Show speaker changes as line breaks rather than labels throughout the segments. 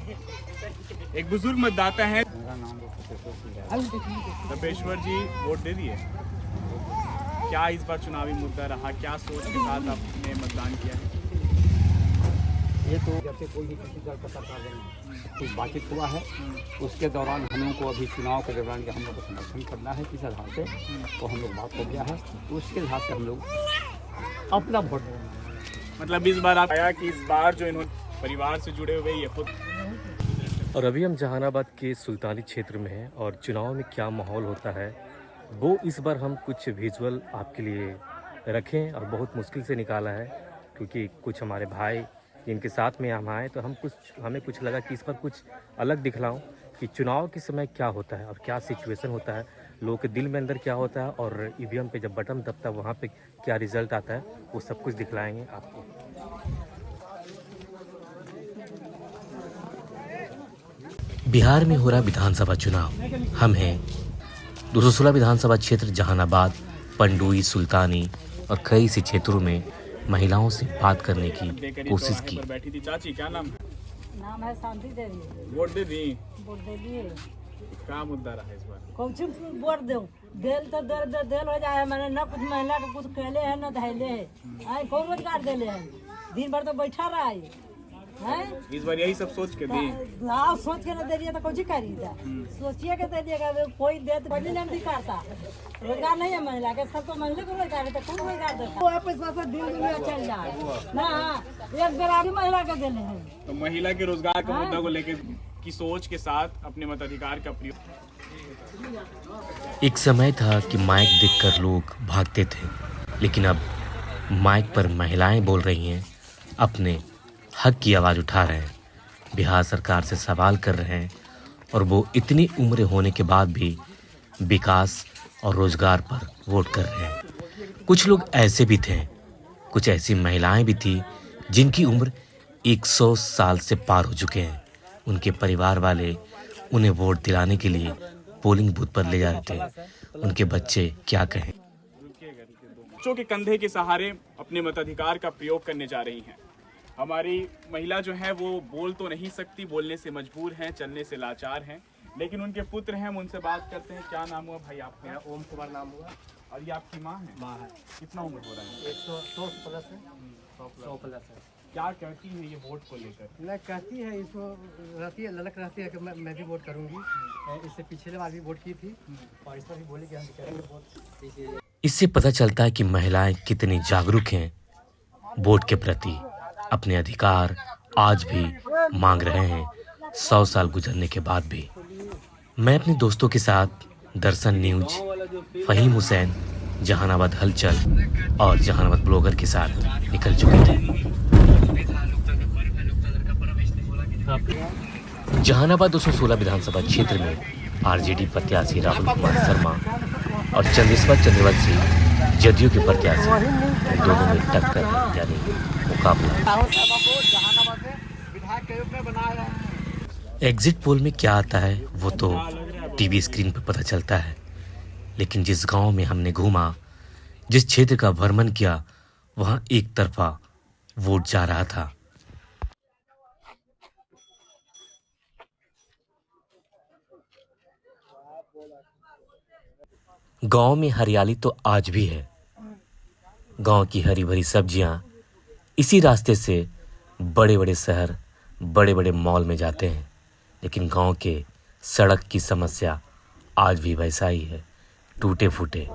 एक बुजुर्ग मतदाता है।
मेरा नाम
तपेश्वर जी वोट दे दिए। क्या इस बार चुनावी मुद्दा रहा, क्या सोच के साथ आपने मतदान किया है?
ये तो जब से कोई भी किसी दल का सरकार में कुछ बातचीत हुआ है उसके दौरान हम लोग को अभी चुनाव के दौरान कि हम लोग को समर्थन करना है किस आधार से तो हम लोग बात हो गया है तो उसके आधार से हम लोग अपना वोट
मतलब इस बार आप आया कि इस बार जो इन्होंने परिवार से जुड़े हुए ये खुद।
और अभी हम जहानाबाद के सुल्तानी क्षेत्र में हैं और चुनाव में क्या माहौल होता है वो इस बार हम कुछ विजुअल आपके लिए रखें और बहुत मुश्किल से निकाला है क्योंकि कुछ हमारे भाई जिनके साथ में हम आए तो हमें कुछ लगा कि इस बार कुछ अलग दिखलाऊं कि चुनाव के समय क्या होता है और क्या सिचुएशन होता है, लोगों के दिल में अंदर क्या होता है और ईवीएम पे जब बटन दबता है वहाँ पे क्या रिजल्ट आता है वो सब कुछ दिखलाएंगे आपको। बिहार में हो रहा विधानसभा चुनाव। हम हैं 216 विधानसभा क्षेत्र जहानाबाद, पंडुई, सुल्तानी और कई से क्षेत्रों में महिलाओं से बात करने की कोशिश की।
बैठी थी चाची, क्या नाम?
नाम है शांति देवी।
वोट दे दी?
वोट दे दिए।
क्या मुद्दा रहा इस बार?
कौन सी वोट दे देल तो देल हो जाए। मैंने न कुछ महिला को कुछ कहले है न धैले है। आई कौन रोजगार देले है? दिन भर तो बैठा रहा है।
इस बार यही सब सोच के दी?
हाँ, सोच के न दे दिया तो कौन सी करी था? सोचिए के दे दिएगा। कोई दे तो पहले नहीं करता। रोजगार नहीं है महिला के, सब तो महिला को रोजगार है तो कौन रोजगार देता? वो पैसा से दिन दुनिया चल जाए ना। एक बेरारी महिला के देने हैं।
तो महिला के रोजगार के मुद्दा को लेकर की सोच के साथ अपने मताधिकार का प्रयोग।
एक समय था कि माइक देखकर लोग भागते थे, लेकिन अब माइक पर महिलाएं बोल रही हैं, अपने हक की आवाज़ उठा रहे हैं, बिहार सरकार से सवाल कर रहे हैं और वो इतनी उम्र होने के बाद भी विकास और रोजगार पर वोट कर रहे हैं। कुछ लोग ऐसे भी थे, कुछ ऐसी महिलाएं भी थी जिनकी उम्र 100 साल से पार हो चुके हैं। उनके परिवार वाले उन्हें वोट दिलाने के लिए पोलिंग बूथ पर ले जा रहे थे। उनके बच्चे क्या कहें।
बच्चों के कंधे के सहारे अपने मताधिकार का प्रयोग करने जा रही हैं। हमारी महिला जो है वो बोल तो नहीं सकती, बोलने से मजबूर हैं, चलने से लाचार हैं, लेकिन उनके पुत्र हैं। हम उनसे बात करते हैं। क्या नाम हुआ भाई आपका?
मेरा ओम कुमार नाम हुआ।
और ये आपकी माँ है?
माँ है।
कितना उम्र हो रहा है?
100 प्लस है। 100 प्लस है।
क्या कहती है ये वोट को लेकर?
मैं कहती है इसको रहती है, ललक रहती है कि मैं भी वोट करूंगी। इससे पिछले बार भी वोट की थी और इस पर भी बोली कि हम करेंगे वोट।
इससे पता चलता है कि महिलाएं कितनी जागरूक हैं वोट के प्रति, अपने अधिकार आज भी मांग रहे हैं 100 साल गुजरने के बाद भी। मैं अपने दोस्तों के साथ दर्शन न्यूज, फहीम हुसैन, जहानाबाद हलचल और जहानाबाद ब्लॉगर के साथ निकल चुके थे। जहानाबाद 216 विधानसभा क्षेत्र में आरजेडी प्रत्याशी राहुल कुमार शर्मा और चंद्रेश्वर चंद्रवंशी जदयू के प्रत्याशी, दोनों में टक्कर यानी मुकाबला। एग्जिट पोल में क्या आता है वो तो टीवी स्क्रीन पर पता चलता है, लेकिन जिस गांव में हमने घूमा, जिस क्षेत्र का भ्रमण किया, वहां एक तरफा वोट जा रहा था। गांव में हरियाली तो आज भी है। गांव की हरी भरी सब्जियां इसी रास्ते से बड़े बड़े शहर, बड़े बड़े मॉल में जाते हैं, लेकिन गांव के सड़क की समस्या आज भी वैसा ही है, टूटे फूटे।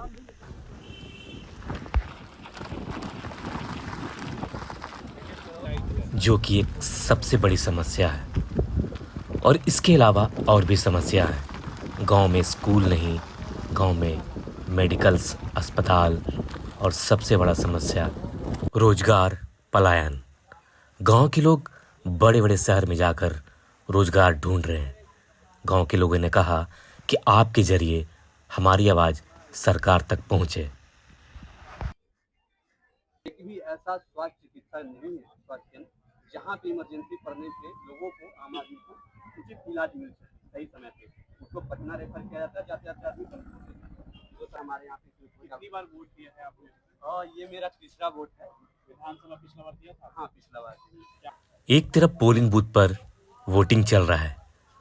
जो कि एक सबसे बड़ी समस्या है। और इसके अलावा और भी समस्या है। गांव में स्कूल नहीं, गांव में मेडिकल्स, अस्पताल और सबसे बड़ा समस्या रोजगार पलायन। गांव के लोग बड़े बड़े शहर में जाकर रोजगार ढूंढ रहे हैं। गांव के लोगों ने कहा कि आपके जरिए हमारी आवाज सरकार तक पहुंचे।
एक भी ऐसा स्वास्थ्य चिकित्सा नहीं है, स्वास्थ्य केंद्र, जहाँ पे इमरजेंसी पड़ने पे लोगों को, आम आदमी को उचित इलाज मिल सके सही समय पे। उसको पटना रेफर किया जाता है, जाते जाते आदमी तो हमारे यहाँ पे कितनी बार वोट दिया है आपने? ये मेरा तीसरा वोट है। विधानसभा पिछला बार दिया था? हाँ, पिछला बार।
एक तरफ पोलिंग बूथ पर वोटिंग चल रहा है,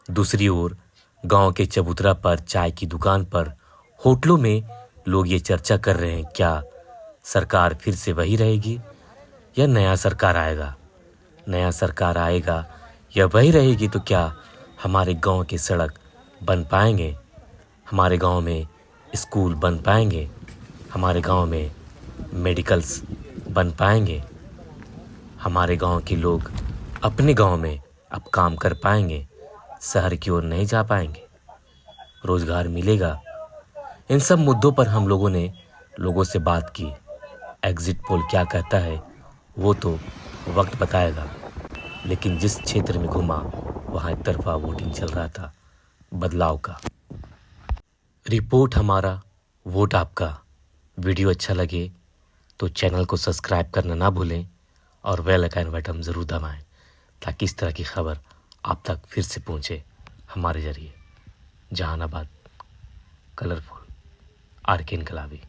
दूसरी ओर गांव के चबूतरा पर, चाय की दुकान पर, होटलों में लोग ये चर्चा कर रहे हैं क्या सरकार फिर से वही रहेगी या नया सरकार आएगा। नया सरकार आएगा या वही रहेगी तो क्या हमारे गांव के सड़क बन पाएंगे, हमारे गांव में स्कूल बन पाएंगे, हमारे गांव में मेडिकल्स बन पाएंगे, हमारे गांव के लोग अपने गांव में अब काम कर पाएंगे, शहर की ओर नहीं जा पाएंगे, रोजगार मिलेगा। इन सब मुद्दों पर हम लोगों ने लोगों से बात की। एग्जिट पोल क्या कहता है वो तो वक्त बताएगा, लेकिन जिस क्षेत्र में घुमा वहाँ एक तरफा वोटिंग चल रहा था बदलाव का। रिपोर्ट हमारा, वोट आपका। वीडियो अच्छा लगे तो चैनल को सब्सक्राइब करना ना भूलें और बेल आइकन बटन ज़रूर दबाएं ताकि इस तरह की खबर आप तक फिर से पहुंचे हमारे ज़रिए। Jehanabad, colourful, RK इनकलाबी।